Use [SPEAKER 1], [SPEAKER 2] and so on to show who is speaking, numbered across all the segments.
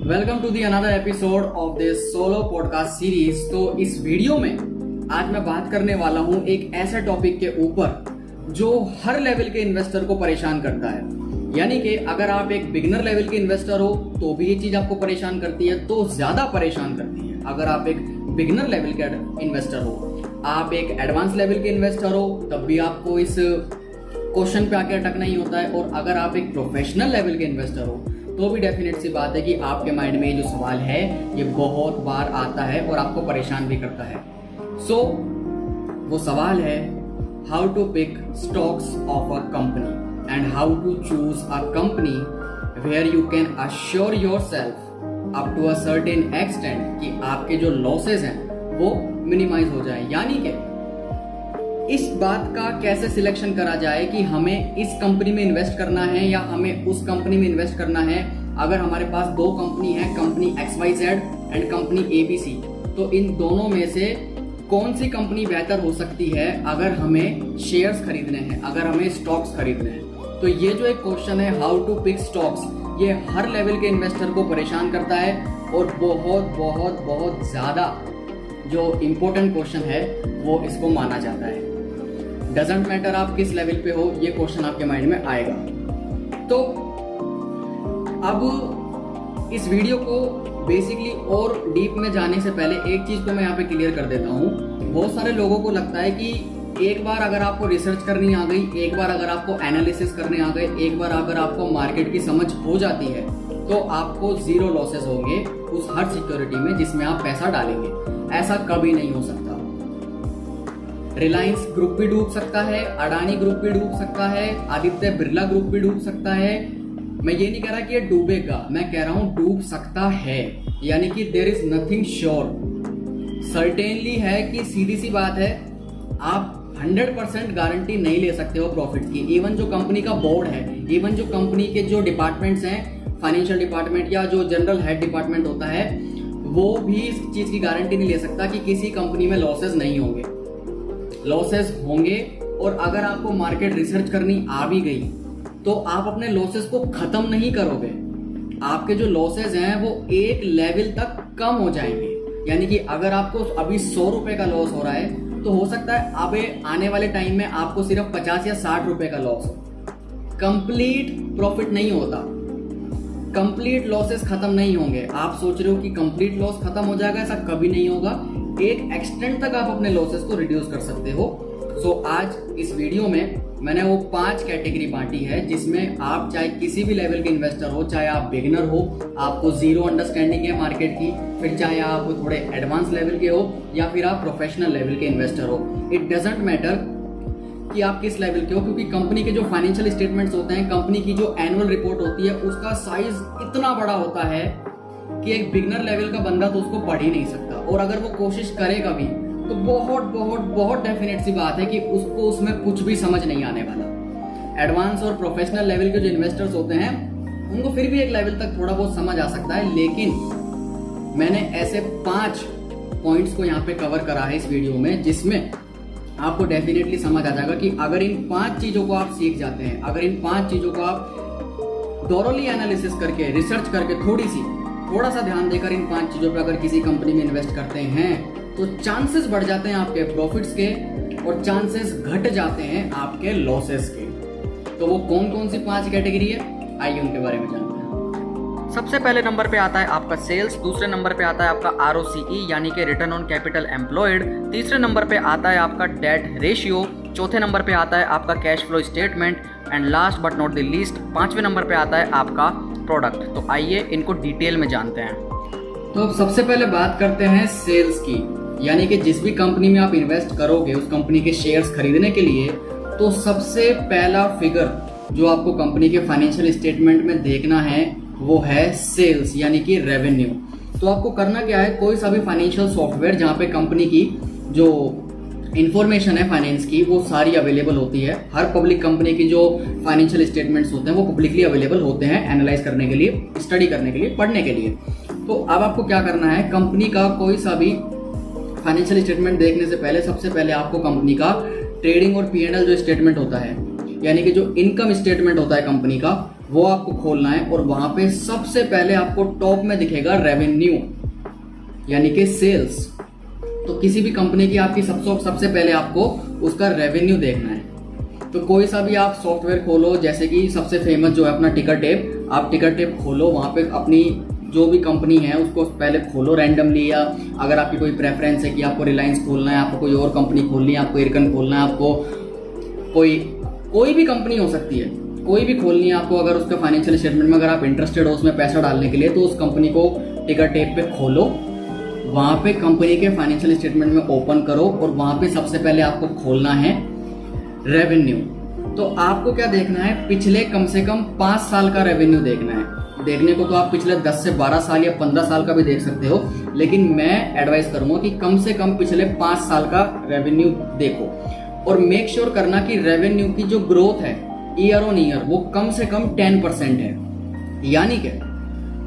[SPEAKER 1] Welcome to the another episode of this solo podcast series. तो इस video में आज मैं बात करने वाला हूं एक ऐसे टॉपिक के ऊपर जो हर लेवल के इन्वेस्टर को परेशान करता है। यानी कि अगर आप एक बिगिनर लेवल के इन्वेस्टर हो तो भी ये चीज आपको परेशान करती है, तो ज्यादा परेशान करती है। अगर आप एक बिगिनर लेवल के इन्वेस्टर हो, आप एक एडवांस लेवल के इन्वेस्टर हो, तब भी आपको इस क्वेश्चन पे आके अटकना ही होता है। और अगर आप एक प्रोफेशनल लेवल के इन्वेस्टर हो तो भी डेफिनेट सी बात है कि आपके माइंड में ये जो सवाल है ये बहुत बार आता है और आपको परेशान भी करता है। वो सवाल है how to pick stocks of a company and how to choose a company where you can assure yourself up to a certain extent कि आपके जो लॉसेस हैं वो मिनिमाइज हो जाए। यानी कि इस बात का कैसे सिलेक्शन करा जाए कि हमें इस कंपनी में इन्वेस्ट करना है या हमें उस कंपनी में इन्वेस्ट करना है। अगर हमारे पास दो कंपनी है, company XYZ and company ABC, तो इन दोनों में से कौन सी कंपनी बेहतर हो सकती है अगर हमें शेयर्स खरीदने हैं, अगर हमें स्टॉक्स खरीदने हैं। तो ये जो एक क्वेश्चन है हाउ टू पिक स्टॉक्स, ये हर लेवल के इन्वेस्टर को परेशान करता है और बहुत बहुत बहुत ज्यादा जो इम्पोर्टेंट क्वेश्चन है वो इसको माना जाता है। डजंट मैटर आप किस लेवल पे हो, ये क्वेश्चन आपके माइंड में आएगा। तो अब इस वीडियो को बेसिकली और डीप में जाने से पहले एक चीज को मैं यहाँ पे क्लियर कर देता हूँ। बहुत सारे लोगों को लगता है कि एक बार अगर आपको रिसर्च करनी आ गई, एक बार अगर आपको एनालिसिस करने आ गए, एक बार अगर आपको मार्केट की समझ हो जाती है तो आपको जीरो लॉसेस होंगे उस हर सिक्योरिटी में जिसमें आप पैसा डालेंगे। ऐसा कभी नहीं हो सकता। रिलायंस ग्रुप भी डूब सकता है, अडानी ग्रुप भी डूब सकता है, आदित्य बिरला ग्रुप भी डूब सकता है। मैं ये नहीं कह रहा कि ये डूबेगा, मैं कह रहा हूं डूब सकता है। यानी कि there is nothing sure. Certainly है कि सीधी सी बात है, आप 100% गारंटी नहीं ले सकते हो प्रॉफिट की। इवन जो कंपनी का बोर्ड है, इवन जो कंपनी के जो डिपार्टमेंट्स हैं, फाइनेंशियल डिपार्टमेंट या जो जनरल हेड डिपार्टमेंट होता है, वो भी इस चीज की गारंटी नहीं ले सकता कि किसी कंपनी में लॉसेस नहीं होंगे। लॉसेस होंगे, और अगर आपको मार्केट रिसर्च करनी आ भी गई तो आप अपने लॉसेस को खत्म नहीं करोगे। आपके जो लॉसेस हैं वो एक लेवल तक कम हो जाएंगे। यानी कि अगर आपको अभी 100 रुपए का लॉस हो रहा है तो हो सकता है अबे आने वाले टाइम में आपको सिर्फ 50 या 60 रुपए का लॉस हो। कंप्लीट प्रॉफिट नहीं होता, कंप्लीट लॉसेस खत्म नहीं होंगे। आप सोच रहे हो कि कंप्लीट लॉस खत्म हो जाएगा, ऐसा कभी नहीं होगा। एक एक्सटेंट तक आप अपने लॉसेस को रिड्यूस कर सकते हो। सो आज इस वीडियो में मैंने वो 5 कैटेगरी बांटी है जिसमें आप चाहे किसी भी लेवल के इन्वेस्टर हो, चाहे आप बिगिनर हो, आपको जीरो अंडरस्टैंडिंग है मार्केट की, फिर चाहे आप थोड़े एडवांस लेवल के हो या फिर आप प्रोफेशनल लेवल के इन्वेस्टर हो। इट डजंट मैटर कि आप किस लेवल के हो, क्योंकि कंपनी के जो फाइनेंशियल स्टेटमेंट्स होते हैं, कंपनी की जो एनुअल रिपोर्ट होती है, उसका साइज इतना बड़ा होता है कि एक बिगिनर लेवल का बंदा तो उसको पढ़ ही नहीं सकता। और अगर वो कोशिश करेगा भी तो बहुत बहुत बहुत डेफिनेट सी बात है कि उसको उसमें कुछ भी समझ नहीं आने वाला। एडवांस और प्रोफेशनल लेवल के जो इन्वेस्टर्स होते हैं उनको फिर भी एक लेवल तक थोड़ा बहुत समझ आ सकता है। लेकिन मैंने ऐसे 5 पॉइंट्स को यहाँ पे कवर करा है इस वीडियो में, जिसमें आपको डेफिनेटली समझ आ जाएगा कि अगर इन 5 चीजों को आप सीख जाते हैं, अगर इन 5 चीजों को आप थॉरोली एनालिसिस करके, रिसर्च करके, थोड़ा सा ध्यान देकर इन 5 चीजों पे अगर किसी कंपनी में इन्वेस्ट करते हैं तो चांसेस बढ़ जाते हैं आपके प्रॉफिट्स के और चांसेस घट जाते हैं आपके लॉसेस के। तो वो कौन कौन सी 5 कैटेगरी है, आइए उनके बारे में जानते हैं। सबसे पहले नंबर पे आता है आपका सेल्स, दूसरे नंबर पे आता है आपका ROCE यानी कि रिटर्न ऑन कैपिटल एम्प्लॉयड, तीसरे नंबर पे आता है आपका डेट रेशियो, चौथे नंबर पे आता है आपका cash flow statement and last but not the least 5वें नंबर पे आता है आपका प्रोडक्ट। तो आइए इनको डिटेल में जानते हैं। तो अब सबसे पहले बात करते हैं सेल्स की। यानी कि जिस भी कंपनी में आप इन्वेस्ट करोगे उस कंपनी के शेयर्स खरीदने के लिए, तो सबसे पहला फिगर जो आपको कंपनी के फाइनेंशियल स्टेटमेंट में देखना है वो है सेल्स यानी कि रेवेन्यू। तो आपको करना क्या है, कोई सा भी फाइनेंशियल सॉफ्टवेयर जहाँ पे कंपनी की जो इंफॉर्मेशन है फाइनेंस की वो सारी अवेलेबल होती है। हर पब्लिक कंपनी की जो फाइनेंशियल स्टेटमेंट्स होते हैं वो पब्लिकली अवेलेबल होते हैं एनालाइज करने के लिए, स्टडी करने के लिए, पढ़ने के लिए। तो अब आपको क्या करना है, कंपनी का कोई सा भी फाइनेंशियल स्टेटमेंट देखने से पहले सबसे पहले आपको कंपनी का ट्रेडिंग और P&L जो स्टेटमेंट होता है यानी कि जो इनकम स्टेटमेंट होता है कंपनी का, वो आपको खोलना है और वहां पे सबसे पहले आपको टॉप में दिखेगा रेवेन्यू यानी कि सेल्स। तो किसी भी कंपनी की आपकी सबसे पहले आपको उसका रेवेन्यू देखना है। तो कोई सा भी आप सॉफ्टवेयर खोलो, जैसे कि सबसे फेमस जो है अपना टिकरटेप, आप टिकरटेप खोलो, वहां पे अपनी जो भी कंपनी है उसको पहले खोलो रैंडमली, या अगर आपकी कोई प्रेफरेंस है कि आपको रिलायंस खोलना है, आपको कोई और कंपनी खोलनी है, आपको एयरकन खोलना है, आपको कोई भी कंपनी हो सकती है, कोई भी खोलनी है आपको, अगर उसके फाइनेंशियल स्टेटमेंट में अगर आप इंटरेस्टेड हो उसमें पैसा डालने के लिए, तो उस कंपनी को टिकरटेप पे खोलो, वहां पे कंपनी के फाइनेंशियल स्टेटमेंट में ओपन करो और वहां पे सबसे पहले आपको खोलना है रेवेन्यू। तो आपको क्या देखना है, पिछले कम से कम 5 साल का रेवेन्यू देखना है। देखने को तो आप पिछले 10 से 12 साल या 15 साल का भी देख सकते हो, लेकिन मैं एडवाइस करूंगा कि कम से कम पिछले 5 साल का रेवेन्यू देखो और मेक श्योर करना कि रेवेन्यू की जो ग्रोथ है ईयर ऑन ईयर वो कम से कम 10% है। यानी कि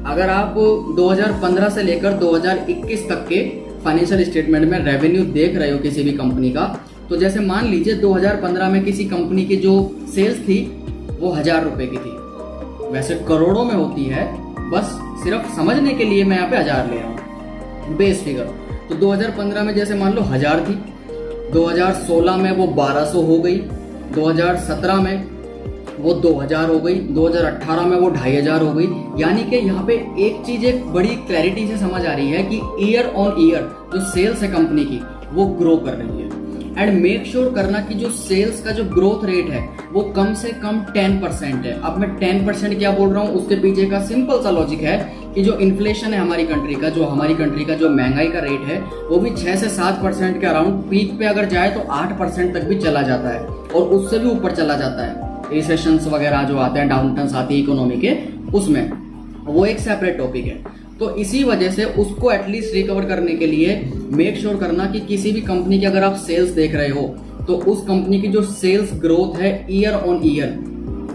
[SPEAKER 1] अगर आप 2015 से लेकर 2021 तक के फाइनेंशियल स्टेटमेंट में रेवेन्यू देख रहे हो किसी भी कंपनी का, तो जैसे मान लीजिए 2015 में किसी कंपनी की जो सेल्स थी वो 1000 रुपए की थी, वैसे करोड़ों में होती है, बस सिर्फ समझने के लिए मैं यहाँ पे 1000 ले रहा हूँ बेस फिगर। तो 2015 में जैसे मान लो 1000 थी, 2016 में वो 1200 हो गई, 2017 में वो 2000 हो गई, 2018 में वो 2500 हो गई। यानी कि यहाँ पे एक चीज एक बड़ी क्लैरिटी से समझ आ रही है कि ईयर ऑन ईयर जो सेल्स है कंपनी की वो ग्रो कर रही है। एंड मेक श्योर करना कि जो सेल्स का जो ग्रोथ रेट है वो कम से कम 10% है। अब मैं 10% क्या बोल रहा हूँ, उसके पीछे का सिंपल सा लॉजिक है कि जो इन्फ्लेशन है हमारी कंट्री का जो महंगाई का रेट है वो भी 6 से 7% के अराउंड, पीक पे अगर जाए तो 8% तक भी चला जाता है और उससे भी ऊपर चला जाता है। रिसेशंस वगैरह जो आते हैं, डाउनटर्न्स आती है इकोनॉमी के, उसमें वो एक सेपरेट टॉपिक है। तो इसी वजह से उसको एटलीस्ट रिकवर करने के लिए मेक श्योर करना कि किसी भी कंपनी की अगर आप सेल्स देख रहे हो तो उस कंपनी की जो सेल्स ग्रोथ है year on year,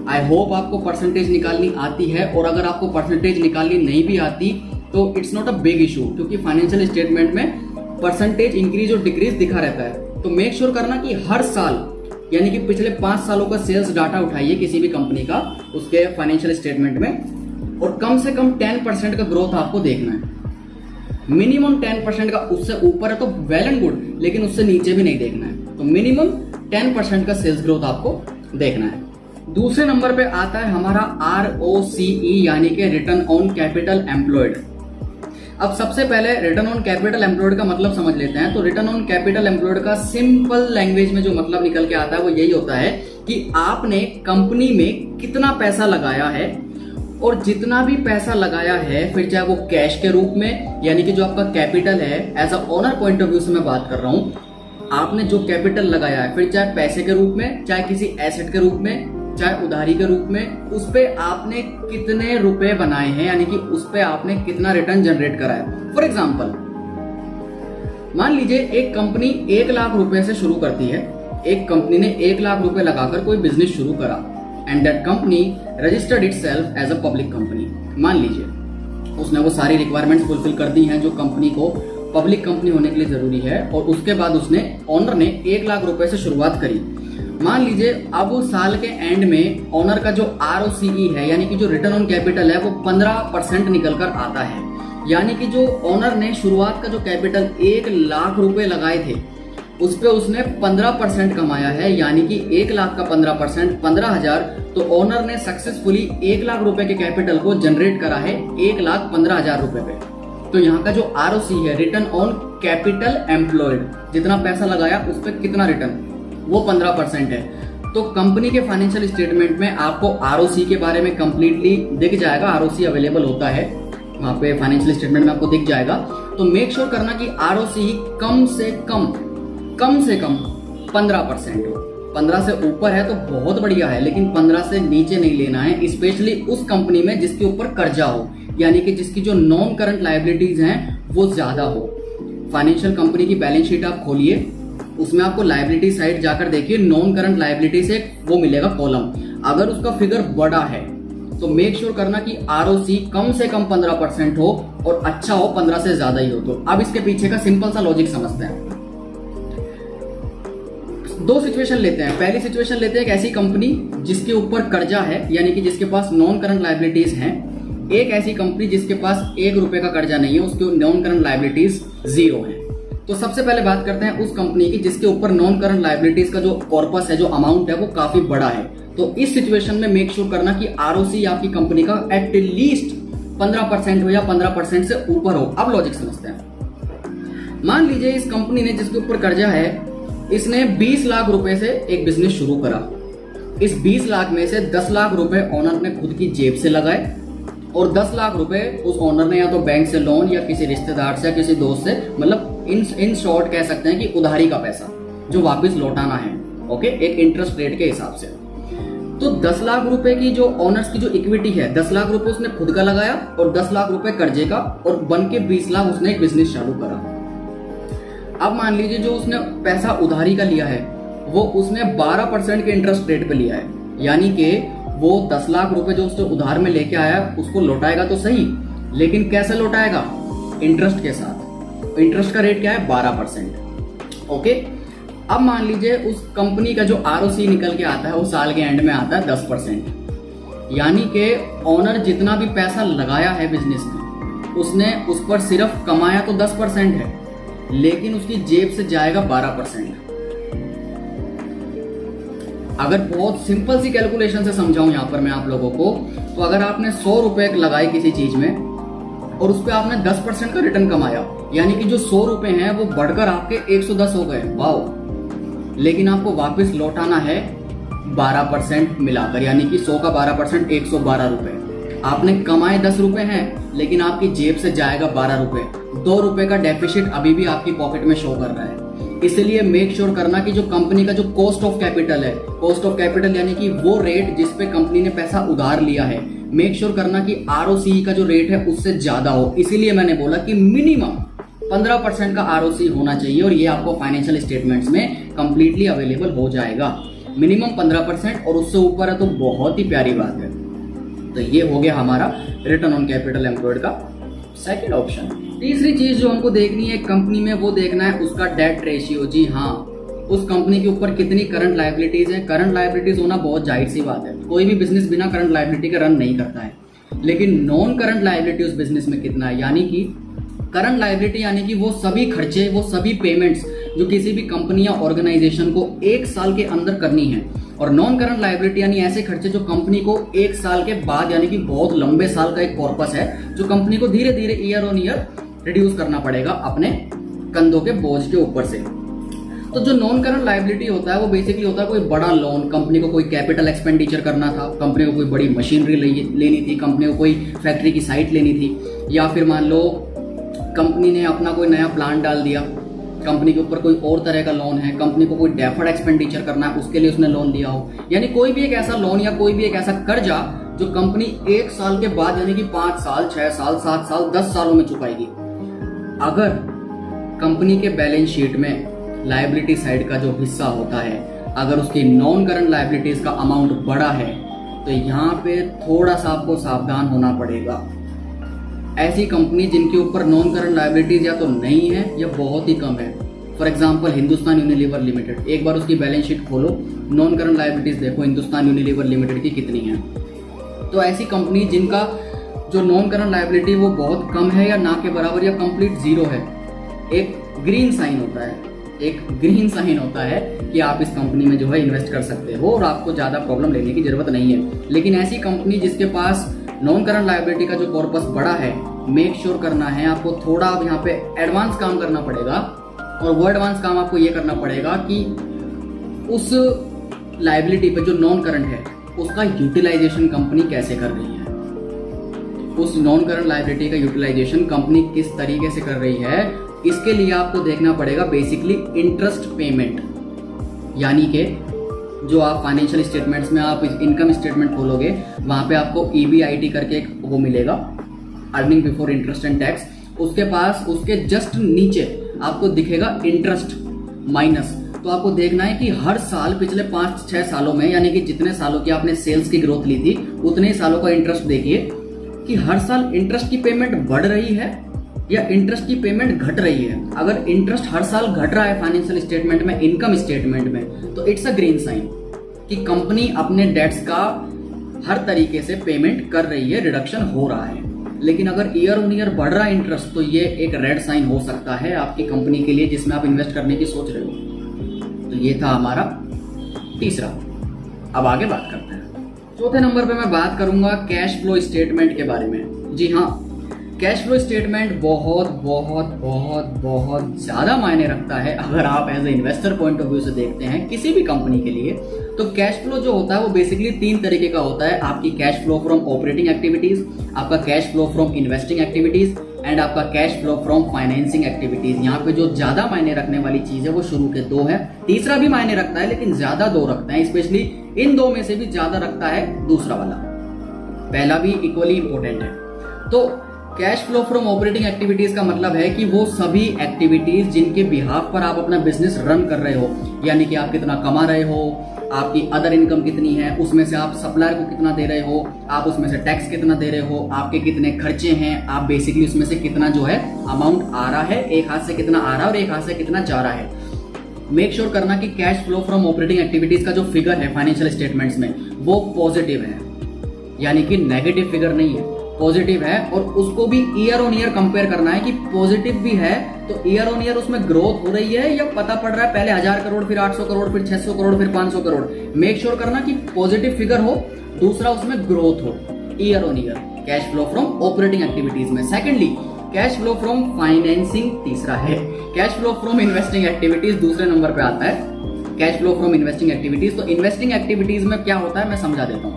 [SPEAKER 1] I hope आपको परसेंटेज निकालनी आती है। और अगर आपको परसेंटेज निकालनी नहीं भी आती तो it's not a big issue, क्योंकि फाइनेंशियल स्टेटमेंट में परसेंटेज इंक्रीज और डिक्रीज दिखा रहता है। तो मेक श्योर करना कि हर साल यानी कि पिछले 5 सालों का सेल्स डाटा उठाइए किसी भी कंपनी का उसके फाइनेंशियल स्टेटमेंट में, और कम से कम 10% का ग्रोथ आपको देखना है। मिनिमम 10% का, उससे ऊपर है तो वेल एंड गुड, लेकिन उससे नीचे भी नहीं देखना है। तो मिनिमम 10% का सेल्स ग्रोथ आपको देखना है। दूसरे नंबर पे आता है हमारा ROCE यानी कि रिटर्न ऑन कैपिटल एम्प्लॉयड। अब सबसे पहले रिटर्न ऑन कैपिटल एम्प्लॉयड का मतलब समझ लेते हैं। तो रिटर्न ऑन कैपिटल एम्प्लॉयड का सिंपल लैंग्वेज में जो मतलब निकल के आता है वो यही होता है कि आपने कंपनी में कितना पैसा लगाया है, और जितना भी पैसा लगाया है, फिर चाहे वो कैश के रूप में यानी कि जो आपका कैपिटल है, as a owner point of view से मैं बात कर रहा हूं, आपने जो कैपिटल लगाया है, फिर चाहे पैसे के रूप में, चाहे किसी एसेट के रूप में, चाहे उधारी के रूप में, उस पे आपने कितने रुपए बनाए हैं, यानी कि उस पे आपने कितना रिटर्न जनरेट करा है। फॉर एग्जाम्पल मान लीजिए एक कंपनी 1 लाख रुपए से शुरू करती है, एक कंपनी ने 1 लाख रुपए लगाकर कोई बिजनेस शुरू करा and that company registered itself as a public company. मान लीजिए उसने वो सारी रिक्वायरमेंट्स फुलफिल कर दी हैं जो कंपनी को पब्लिक कंपनी होने के लिए जरूरी है, और उसके बाद उसने ओनर ने 1 लाख रुपए से शुरुआत करी। मान लीजिए अब साल के एंड में ओनर का जो ROCE है यानी कि जो रिटर्न ऑन कैपिटल है वो 15% निकल कर आता है। यानी कि जो ओनर ने शुरुआत का जो कैपिटल 1 लाख रुपए लगाए थे उस पे उसने 15% कमाया है, यानी कि 1 लाख का 15% 15,000। तो ओनर ने सक्सेसफुली 1 लाख रुपए के कैपिटल को जनरेट करा है 1,15,000 रुपए पे। तो यहाँ का जो ROCE है रिटर्न ऑन कैपिटल एम्प्लॉयड, जितना पैसा लगाया उस पर कितना रिटर्न, वो 15% है। तो कंपनी के फाइनेंशियल स्टेटमेंट में आपको ROCE के बारे में कंप्लीटली दिख जाएगा, ROCE अवेलेबल होता है वहां पे फाइनेंशियल स्टेटमेंट में आपको दिख जाएगा। तो मेक श्योर करना कि ROCE कम से कम 15% हो। 15 से ऊपर है तो बहुत बढ़िया है, लेकिन 15 से नीचे नहीं लेना है, स्पेशली उस कंपनी में जिसके ऊपर कर्जा हो, यानी कि जिसकी जो नॉन करंट लायबिलिटीज हैं वो ज्यादा हो। फाइनेंशियल कंपनी की बैलेंस शीट आप खोलिए, उसमें आपको लायबिलिटी साइड जाकर देखिए, नॉन करंट लायबिलिटी से वो मिलेगा कॉलम। अगर उसका फिगर बड़ा है तो मेक श्योर करना कि ROCE कम से कम 15% हो और अच्छा हो 15 से ज्यादा ही हो। तो अब इसके पीछे का सिंपल सा लॉजिक समझते हैं। दो सिचुएशन लेते हैं। पहली सिचुएशन लेते हैं एक ऐसी कंपनी जिसके ऊपर कर्जा है, यानी कि जिसके पास नॉन करंट लायबिलिटीज हैं। एक ऐसी कंपनी जिसके पास ₹1 का कर्जा नहीं है, उसके नॉन करंट लायबिलिटीज 0 है। तो सबसे पहले बात करते हैं उस कंपनी की जिसके ऊपर नॉन करंट लायबिलिटीज का जो कॉर्पस है, जो अमाउंट है, वो काफी बड़ा है। तो इस सिचुएशन में मेक श्योर करना कि आरओसी आपकी कंपनी का एटलीस्ट 15% हो या 15% से ऊपर हो। अब लॉजिक समझते हैं। मान लीजिए इस कंपनी ने जिसके ऊपर कर्जा है, इसने 20 लाख रुपए से एक बिजनेस शुरू करा। इस 20 लाख में से 10 लाख रुपए ओनर ने खुद की जेब से लगाए और 10 लाख रुपए उस ओनर ने या तो बैंक से लोन या किसी रिश्तेदार से या किसी दोस्त से, मतलब इन शॉर्ट कह सकते हैं कि उधारी का पैसा जो वापस लौटाना है, ओके, एक इंटरेस्ट रेट के हिसाब से। तो 10 लाख रुपए की जो ओनर्स की जो इक्विटी है, 10 लाख रुपए उसने खुद का लगाया और 10 लाख रुपए कर्जे का, और बन के 20 लाख उसने एक बिजनेस चालू करा। अब मान लीजिए जो उसने पैसा उधारी का लिया है वो उसने 12% के इंटरेस्ट रेट पे लिया है, यानी कि वो 10 लाख रुपए जो उसने उधार में लेके आया उसको लौटाएगा तो सही, लेकिन कैसे लौटाएगा? इंटरेस्ट के साथ। इंटरेस्ट का रेट क्या है? 12%। ओके, अब मान लीजिए उस कंपनी का जो आरओसी निकल के आता है वो साल के एंड में आता है 10%, यानी कि ओनर जितना भी पैसा लगाया है बिजनेस में, उसने उस पर सिर्फ कमाया तो 10% है, लेकिन उसकी जेब से जाएगा 12%। अगर बहुत सिंपल सी कैलकुलेशन से समझाऊं यहां पर मैं आप लोगों को, तो अगर आपने 100 रुपए लगाए किसी चीज में और उस पर आपने 10% का रिटर्न कमाया, यानी कि जो 100 रुपए हैं वो बढ़कर आपके 110 हो गए, वाओ। लेकिन आपको वापस लौटाना है 12% मिलाकर, यानी कि 100 का 12% 112 रुपए। आपने कमाए 10 रुपए हैं, लेकिन आपकी जेब से जाएगा 12 रुपए। 2 रुपए का डेफिसिट अभी भी आपकी पॉकेट में शो कर रहा है। इसलिए मेक श्योर करना कि जो कंपनी का जो कॉस्ट ऑफ कैपिटल है, कॉस्ट ऑफ कैपिटल यानी कि वो रेट जिस पे कंपनी ने पैसा उधार लिया है, मेक श्योर करना कि आरओसी का जो रेट है उससे ज्यादा हो। इसीलिए मैंने बोला कि मिनिमम 15% का आरओसी होना चाहिए, और ये आपको फाइनेंशियल स्टेटमेंट्स में कंप्लीटली अवेलेबल हो जाएगा। मिनिमम 15% और उससे ऊपर है तो बहुत ही प्यारी बात है। तो ये हो गया हमारा रिटर्न ऑन कैपिटल एम्प्लॉयड का सेकंड ऑप्शन। तीसरी चीज जो हमको देखनी है कंपनी में, वो देखना है उसका डेट रेशियो। जी हाँ, उस कंपनी के ऊपर कितनी करंट लायबिलिटीज है। करंट लायबिलिटीज होना बहुत जाहिर सी बात है, कोई भी बिजनेस बिना करंट लायबिलिटी के रन नहीं करता है। लेकिन नॉन करंट लायबिलिटी उस बिजनेस में कितना है, यानी कि करंट लायबिलिटी यानी कि वो सभी खर्चे, वो सभी पेमेंट्स जो किसी भी कंपनी या ऑर्गेनाइजेशन को 1 साल के अंदर करनी है। और नॉन करंट लायबिलिटी यानी ऐसे खर्चे जो कंपनी को 1 साल के बाद, यानी कि बहुत लंबे साल का एक कॉर्पस है, जो कंपनी को धीरे धीरे ईयर ऑन ईयर रिड्यूस करना पड़ेगा अपने कंधों के बोझ के ऊपर से। तो जो नॉन करंट लायबिलिटी होता है वो बेसिकली होता है कोई बड़ा लोन, कंपनी को कोई कैपिटल एक्सपेंडिचर करना था, कंपनी को कोई बड़ी मशीनरी लेनी थी, कंपनी को कोई फैक्ट्री की साइट लेनी थी, या फिर मान लो कंपनी ने अपना कोई नया प्लान डाल दिया, कंपनी के ऊपर कोई और तरह का लोन है, कंपनी को कोई डेफर्ड एक्सपेंडिचर करना है, उसके लिए उसने लोन लिया हो। यानी कोई भी एक ऐसा लोन या कोई भी एक ऐसा कर्जा जो कंपनी 1 साल के बाद, यानी कि 5 साल, 6 साल, 7 साल, 10 सालों में चुकाएगी। अगर कंपनी के बैलेंस शीट में लायबिलिटी साइड का जो हिस्सा होता है, अगर उसकी नॉन करंट लायबिलिटीज का अमाउंट बड़ा है, तो यहाँ पे थोड़ा सा आपको सावधान होना पड़ेगा। ऐसी कंपनी जिनके ऊपर नॉन करंट लायबिलिटीज या तो नहीं है या बहुत ही कम है, for example Hindustan Unilever limited, एक बार उसकी बैलेंस शीट खोलो, नॉन करंट लायबिलिटीज देखो हिंदुस्तान यूनिलीवर लिमिटेड की कितनी है। तो ऐसी कंपनी जिनका जो नॉन करंट लायबिलिटी वो बहुत कम है या ना के बराबर या कंप्लीट जीरो है, एक ग्रीन साइन होता है, एक ग्रीन साइन होता है कि आप इस कंपनी में जो है इन्वेस्ट कर सकते हो और आपको ज्यादा प्रॉब्लम लेने की जरूरत नहीं है। लेकिन ऐसी कंपनी जिसके पास नॉन करंट लायबिलिटी का जो कॉर्पस बड़ा है, मेक श्योर करना है आपको थोड़ा अब यहाँ पे एडवांस काम करना पड़ेगा। और वो एडवांस काम आपको ये करना पड़ेगा कि उस लायबिलिटी पे जो नॉन करंट है उसका यूटिलाइजेशन कंपनी कैसे कर रही है, उस नॉन करंट लायबिलिटी का यूटिलाइजेशन कंपनी किस तरीके से कर रही है, इसके लिए आपको देखना पड़ेगा बेसिकली इंटरेस्ट पेमेंट। यानी कि जो आप फाइनेंशियल स्टेटमेंट्स में आप इनकम स्टेटमेंट खोलोगे, वहां पे आपको EBIT करके एक वो मिलेगा, earning before interest and tax. उसके पास उसके जस्ट नीचे आपको दिखेगा इंटरेस्ट माइनस। तो आपको देखना है कि हर साल पिछले 5-6 सालों में, यानी कि जितने सालों की आपने सेल्स की ग्रोथ ली थी उतने ही सालों का इंटरेस्ट देखिए कि हर साल इंटरेस्ट की पेमेंट बढ़ रही है या इंटरेस्ट की पेमेंट घट रही है, अगर इंटरेस्ट हर साल घट रहा है फाइनेंशियल स्टेटमेंट में, इनकम स्टेटमेंट में, तो इट्स अ ग्रीन साइन कि कंपनी अपने डेट्स का हर तरीके से पेमेंट कर रही है, रिडक्शन हो रहा है। लेकिन अगर ईयर ऑन ईयर बढ़ रहा है इंटरेस्ट, तो ये एक रेड साइन हो सकता है आपकी कंपनी के लिए जिसमें आप इन्वेस्ट करने की सोच रहे हो। तो ये था हमारा तीसरा। अब आगे बात करते हैं। चौथे नंबर पे मैं बात करूंगा कैश फ्लो स्टेटमेंट के बारे में। जी हाँ, कैश फ्लो स्टेटमेंट बहुत बहुत बहुत बहुत ज़्यादा मायने रखता है अगर आप as a investor point of view से देखते हैं किसी भी कंपनी के लिए। तो कैश फ्लो जो होता है वो बेसिकली 3 तरीके का होता है। आपकी cash flow from operating activities, आपका cash flow from investing activities and आपका cash flow from financing activities. यहाँ पे जो ज्यादा मायने रखने वाली चीज है वो शुरू के 2 है, तीसरा भी मायने रखता है लेकिन ज्यादा 2 रखता है, स्पेशली इन 2 में से भी ज्यादा रखता है दूसरा वाला, पहला भी इक्वली इंपॉर्टेंट है। तो cash flow from operating activities का मतलब है कि वो सभी एक्टिविटीज जिनके बिहाफ पर आप अपना बिजनेस रन कर रहे हो, यानी कि आप कितना कमा रहे हो, आपकी अदर इनकम कितनी है, उसमें से आप सप्लायर को कितना दे रहे हो, आप उसमें से टैक्स कितना दे रहे हो, आपके कितने खर्चे हैं, आप बेसिकली उसमें से कितना जो है अमाउंट आ रहा है, एक हाथ से कितना आ रहा है और एक हाथ से कितना जा रहा है। मेक श्योर करना कि cash flow from operating activities का जो फिगर है फाइनेंशियल स्टेटमेंट्स में वो पॉजिटिव है, यानी कि नेगेटिव फिगर नहीं है, पॉजिटिव है। और उसको भी ईयर ऑन ईयर कंपेयर करना है कि पॉजिटिव भी है तो ईयर ऑन ईयर उसमें ग्रोथ हो रही है या पता पड़ रहा है पहले 1000 करोड़, फिर 800 करोड़, फिर 600 करोड़, फिर 500 करोड़। मेक श्योर करना कि पॉजिटिव फिगर हो, दूसरा उसमें ग्रोथ हो year on year cash flow from operating activities में। Secondly cash flow from financing तीसरा है, cash flow from investing activities दूसरे नंबर पे आता है, cash flow from investing activities. तो इन्वेस्टिंग एक्टिविटीज में क्या होता है मैं समझा देता हूँ।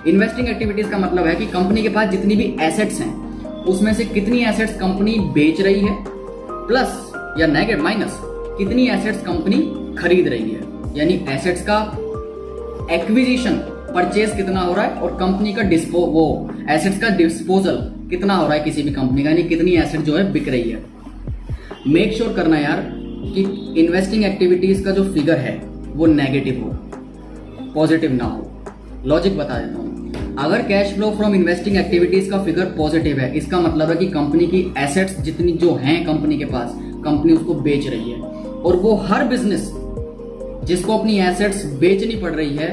[SPEAKER 1] इन्वेस्टिंग एक्टिविटीज का मतलब है कि कंपनी के पास जितनी भी एसेट्स हैं उसमें से कितनी एसेट्स कंपनी बेच रही है, प्लस या नेगेटिव माइनस कितनी एसेट्स कंपनी खरीद रही है, यानी एसेट्स का एक्विजिशन परचेज कितना हो रहा है और कंपनी का एसेट्स का डिस्पोजल कितना हो रहा है किसी भी कंपनी का, यानी कितनी एसेट जो है बिक रही है। मेक श्योर करना यार कि इन्वेस्टिंग एक्टिविटीज का जो फिगर है वो नेगेटिव हो, पॉजिटिव ना हो। लॉजिक बता देता हूँ। अगर cash flow from investing activities का फिगर पॉजिटिव है, इसका मतलब है कि कंपनी की एसेट्स जितनी जो हैं कंपनी के पास, कंपनी उसको बेच रही है। और वो हर बिजनेस जिसको अपनी एसेट्स बेचनी पड़ रही है,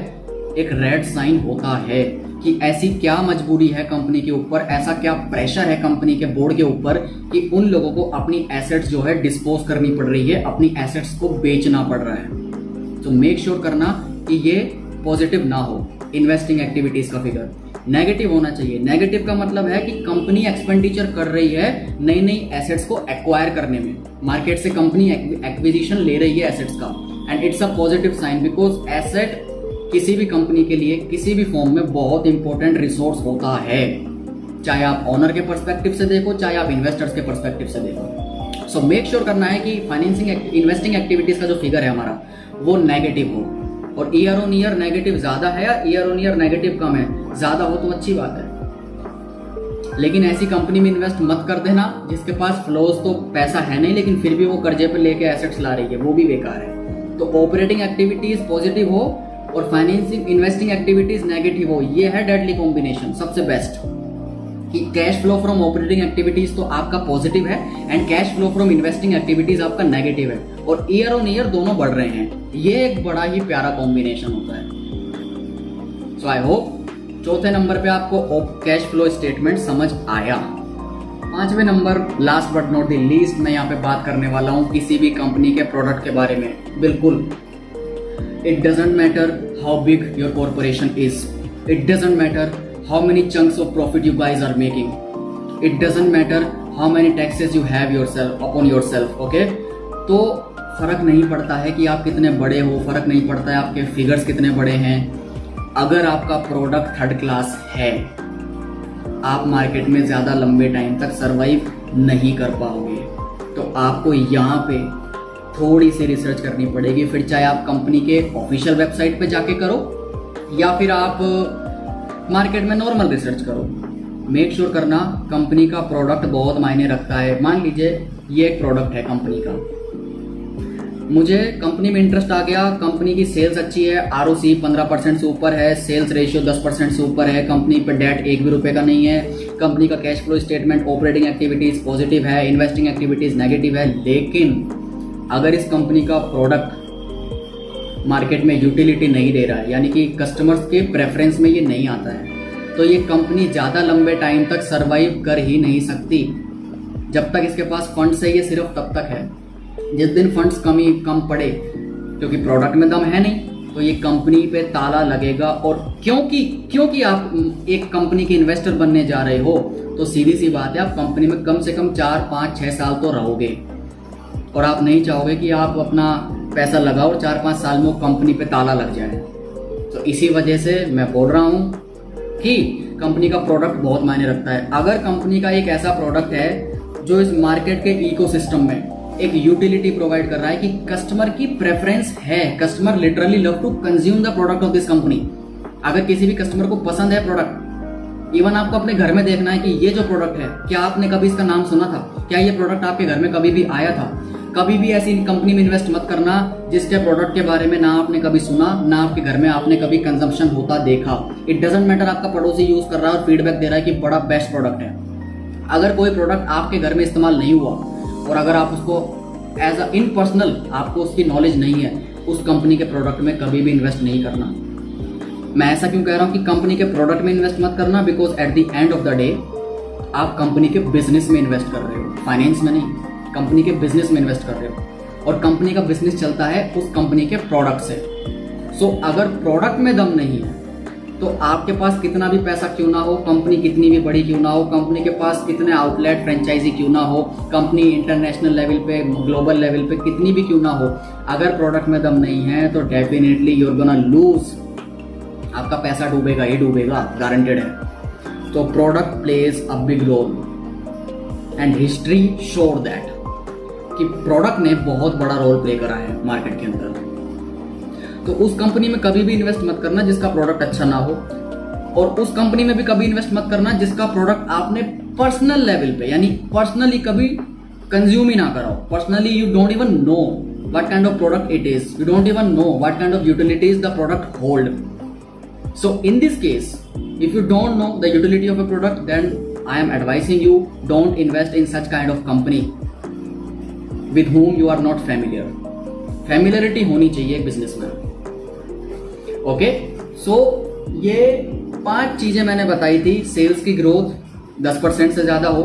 [SPEAKER 1] एक रेड साइन होता है कि ऐसी क्या मजबूरी है कंपनी के ऊपर, ऐसा क्या प्रेशर है कंपनी के बोर्ड के ऊपर कि उन लोगों को अपनी एसेट्स जो है डिस्पोज करनी पड़ रही है, अपनी एसेट्स को बेचना पड़ रहा है। तो मेक श्योर करना कि ये पॉजिटिव ना हो इन्वेस्टिंग एक्टिविटीज का फिगर, नेगेटिव होना चाहिए। नेगेटिव का मतलब है कि कंपनी एक्सपेंडिचर कर रही है नई नई एसेट्स को एक्वायर करने में, मार्केट से कंपनी एक्विजिशन ले रही है एसेट्स का, and it's a positive sign because asset किसी भी कंपनी के लिए किसी भी फॉर्म में बहुत इंपॉर्टेंट रिसोर्स होता है, चाहे आप ओनर के पर्सपेक्टिव से देखो, चाहे आप इन्वेस्टर्स के पर्सपेक्टिव से देखो। सो मेक श्योर करना है कि फाइनेंसिंग इन्वेस्टिंग एक्टिविटीज का जो फिगर है हमारा वो नेगेटिव हो, और ईयर ऑन ईयर नेगेटिव ज्यादा है या ईयर ऑन ईयर नेगेटिव कम है, ज्यादा हो तो अच्छी बात है। लेकिन ऐसी कंपनी में इन्वेस्ट मत कर देना जिसके पास फ्लोज तो पैसा है नहीं लेकिन फिर भी वो कर्जे पे लेके एसेट्स ला रही है, वो भी बेकार है। तो ऑपरेटिंग एक्टिविटीज पॉजिटिव हो और फाइनेंसिंग इन्वेस्टिंग एक्टिविटीज नेगेटिव हो, ये है डेडली कॉम्बिनेशन, सबसे बेस्ट। कि cash flow from operating activities तो आपका पॉजिटिव है and cash flow from investing activities आपका नेगेटिव है, और ईयर ऑन ईयर दोनों बढ़ रहे हैं। ये एक बड़ा ही प्यारा कॉम्बिनेशन होता है। सो आई होप चौथे नंबर पे आपको कैश फ्लो स्टेटमेंट समझ आया। पांचवें number, last but not the least, मैं यहाँ पे बात करने वाला हूँ किसी भी कंपनी के प्रोडक्ट के बारे में। बिल्कुल, it doesn't matter how big your corporation is, it doesn't matter how many chunks of profit you guys are making, it doesn't matter how many taxes you have upon yourself, okay? तो फर्क नहीं पड़ता है कि आप कितने बड़े हो, फर्क नहीं पड़ता है आपके फिगर्स कितने बड़े हैं। अगर आपका प्रोडक्ट थर्ड क्लास है, आप मार्केट में ज्यादा लंबे टाइम तक सरवाइव नहीं कर पाओगे। तो आपको यहाँ पे थोड़ी सी रिसर्च करनी पड़ेगी, फिर चाहे आप कंपनी के ऑफिशियल वेबसाइट पे जाके करो या फिर आप मार्केट में नॉर्मल रिसर्च करो। मेक श्योर करना कंपनी का प्रोडक्ट बहुत मायने रखता है। मान लीजिए ये एक प्रोडक्ट है कंपनी का, मुझे कंपनी में इंटरेस्ट आ गया, कंपनी की सेल्स अच्छी है, आरओसी 15% से ऊपर है, सेल्स रेशियो 10% से ऊपर है, कंपनी पे डेट 1 भी रुपए का नहीं है, कंपनी का cash flow statement operating activities positive है, इन्वेस्टिंग एक्टिविटीज नेगेटिव है। लेकिन अगर इस कंपनी का प्रोडक्ट मार्केट में यूटिलिटी नहीं दे रहा है, यानी कि कस्टमर्स के प्रेफरेंस में ये नहीं आता है, तो ये कंपनी ज़्यादा लंबे टाइम तक सर्वाइव कर ही नहीं सकती। जब तक इसके पास फंड्स है ये सिर्फ तब तक है, जिस दिन फंड्स कम पड़े, क्योंकि प्रोडक्ट में दम है नहीं, तो ये कंपनी पे ताला लगेगा। और क्योंकि आप एक कंपनी के इन्वेस्टर बनने जा रहे हो, तो सीधी सी बात है, आप कंपनी में कम से कम 4, 5, 6 साल तो रहोगे, और आप नहीं चाहोगे कि आप अपना पैसा लगाओ और 4-5 साल में वो कंपनी पे ताला लग जाए। तो इसी वजह से मैं बोल रहा हूँ कि कंपनी का प्रोडक्ट बहुत मायने रखता है। अगर कंपनी का एक ऐसा प्रोडक्ट है जो इस मार्केट के इकोसिस्टम में एक यूटिलिटी प्रोवाइड कर रहा है कि कस्टमर की प्रेफरेंस है, customer literally love to consume the product of this company. अगर किसी भी कस्टमर को पसंद है प्रोडक्ट, इवन आपको अपने घर में देखना है कि ये जो प्रोडक्ट है, क्या आपने कभी इसका नाम सुना था, क्या ये प्रोडक्ट आपके घर में कभी भी आया था। कभी भी ऐसी कंपनी में इन्वेस्ट मत करना जिसके प्रोडक्ट के बारे में ना आपने कभी सुना, ना आपके घर में आपने कभी कंजम्पशन होता देखा। इट डजंट मैटर आपका पड़ोसी यूज कर रहा है और फीडबैक दे रहा है कि बड़ा बेस्ट प्रोडक्ट है। अगर कोई प्रोडक्ट आपके घर में इस्तेमाल नहीं हुआ और अगर आप उसको एज अ इन पर्सनल आपको उसकी नॉलेज नहीं है, उस कंपनी के प्रोडक्ट में कभी भी इन्वेस्ट नहीं करना। मैं ऐसा क्यों कह रहा हूं कि कंपनी के प्रोडक्ट में इन्वेस्ट मत करना, because at the end of the day आप कंपनी के बिजनेस में इन्वेस्ट कर रहे हो, फाइनेंस में नहीं, कंपनी के बिजनेस में इन्वेस्ट कर रहे हो, और कंपनी का बिजनेस चलता है उस कंपनी के प्रोडक्ट से। सो अगर प्रोडक्ट में दम नहीं है तो आपके पास कितना भी पैसा क्यों ना हो, कंपनी कितनी भी बड़ी क्यों ना हो, कंपनी के पास कितने आउटलेट फ्रेंचाइजी क्यों ना हो, कंपनी इंटरनेशनल लेवल पे ग्लोबल लेवल पे कितनी भी क्यों ना हो, अगर प्रोडक्ट में दम नहीं है तो definitely you are gonna lose. आपका पैसा डूबेगा ही डूबेगा, गारंटेड है। तो product plays a big role and history shows that कि प्रोडक्ट ने बहुत बड़ा रोल प्ले करा है मार्केट के अंदर। तो उस कंपनी में कभी भी इन्वेस्ट मत करना जिसका प्रोडक्ट अच्छा ना हो, और उस कंपनी में भी कभी इन्वेस्ट मत करना जिसका प्रोडक्ट आपने पर्सनल लेवल पे, यानी पर्सनली कभी कंज्यूम ही ना कराओ। Personally you don't even know what kind of product it is, you don't even know what kind of utilities the product hold. So in this case if you don't know the utility of a product, then I am advising you don't invest in such kind of company with whom you are not familiar. Familiarity होनी चाहिए एक business में। Okay, सो ये 5 चीजें मैंने बताई थी। Sales की ग्रोथ 10% से ज्यादा हो,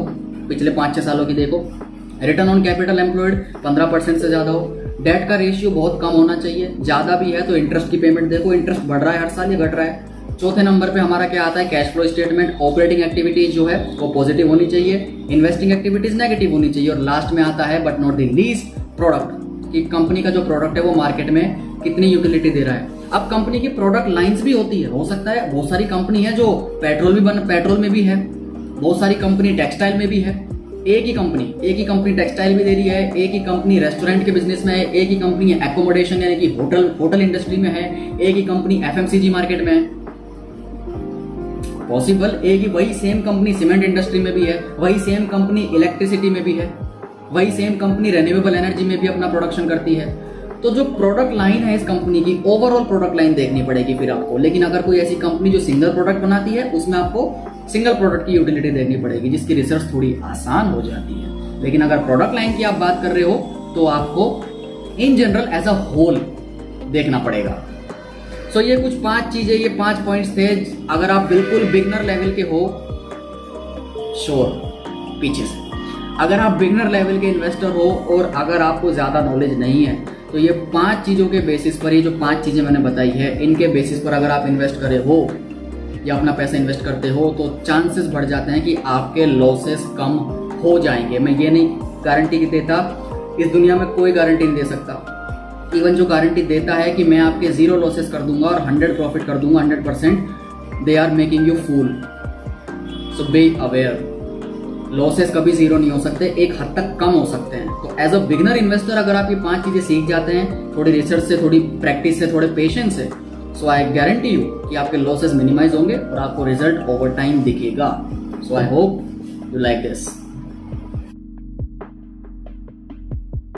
[SPEAKER 1] पिछले 5-6 सालों की देखो। रिटर्न ऑन कैपिटल एम्प्लॉयड 15% से ज्यादा हो। डेट का रेशियो बहुत कम होना चाहिए, ज्यादा भी है तो इंटरेस्ट की पेमेंट देखो, इंटरेस्ट बढ़ रहा है हर साल या घट रहा है। चौथे नंबर पे हमारा क्या आता है, cash flow statement, operating activities जो है वो पॉजिटिव होनी चाहिए, इन्वेस्टिंग एक्टिविटीज नेगेटिव होनी चाहिए, और लास्ट में आता है but not the least product, कि कंपनी का जो प्रोडक्ट है वो मार्केट में कितनी यूटिलिटी दे रहा है। अब कंपनी की प्रोडक्ट लाइंस भी होती है, हो सकता है बहुत सारी कंपनी है जो पेट्रोल में भी है, बहुत सारी कंपनी टेक्सटाइल में भी है। एक ही कंपनी टेक्सटाइल भी दे रही है, एक ही कंपनी रेस्टोरेंट के बिजनेस में है, एक ही कंपनी एकोमोडेशन यानी कि होटल इंडस्ट्री में है, एक ही कंपनी एफएमसीजी मार्केट में है। पॉसिबल एक ही वही सेम कंपनी सीमेंट इंडस्ट्री में भी है, वही सेम कंपनी इलेक्ट्रिसिटी में भी है, वही सेम कंपनी रिन्यूएबल एनर्जी में भी अपना प्रोडक्शन करती है। तो जो प्रोडक्ट लाइन है इस कंपनी की, ओवरऑल प्रोडक्ट लाइन देखनी पड़ेगी फिर आपको। लेकिन अगर कोई ऐसी कंपनी जो सिंगल प्रोडक्ट बनाती है, उसमें आपको सिंगल प्रोडक्ट की यूटिलिटी देखनी पड़ेगी, जिसकी रिसर्च थोड़ी आसान हो जाती है। लेकिन अगर प्रोडक्ट लाइन की आप बात कर रहे हो तो आपको in general as a whole देखना पड़ेगा। सो ये कुछ 5 चीजें, ये 5 पॉइंट्स थे। अगर आप बिल्कुल बिगनर लेवल के हो, पीछे से अगर आप बिगनर लेवल के इन्वेस्टर हो और अगर आपको ज्यादा नॉलेज नहीं है, तो ये 5 चीजों के बेसिस पर, ये जो 5 चीजें मैंने बताई है, इनके बेसिस पर अगर आप इन्वेस्ट करे हो या अपना पैसा इन्वेस्ट करते हो, तो चांसेस बढ़ जाते हैं कि आपके लॉसेस कम हो जाएंगे। मैं ये नहीं गारंटी देता, इस दुनिया में कोई गारंटी नहीं दे सकता। इवन जो गारंटी देता है कि मैं आपके 0 लॉसेस कर दूंगा और 100 प्रॉफिट कर दूंगा 100%, they are making you fool. So be aware, losses कभी 0 नहीं हो सकते, एक हद तक कम हो सकते हैं। तो एज अ बिगनर इन्वेस्टर अगर आप ये 5 चीजें सीख जाते हैं, थोड़ी रिसर्च से, थोड़ी प्रैक्टिस से, थोड़े पेशेंस से, सो आई गारंटी यू कि आपके लॉसेस मिनिमाइज होंगे और आपको रिजल्ट ओवर टाइम दिखेगा। So I hope you like this.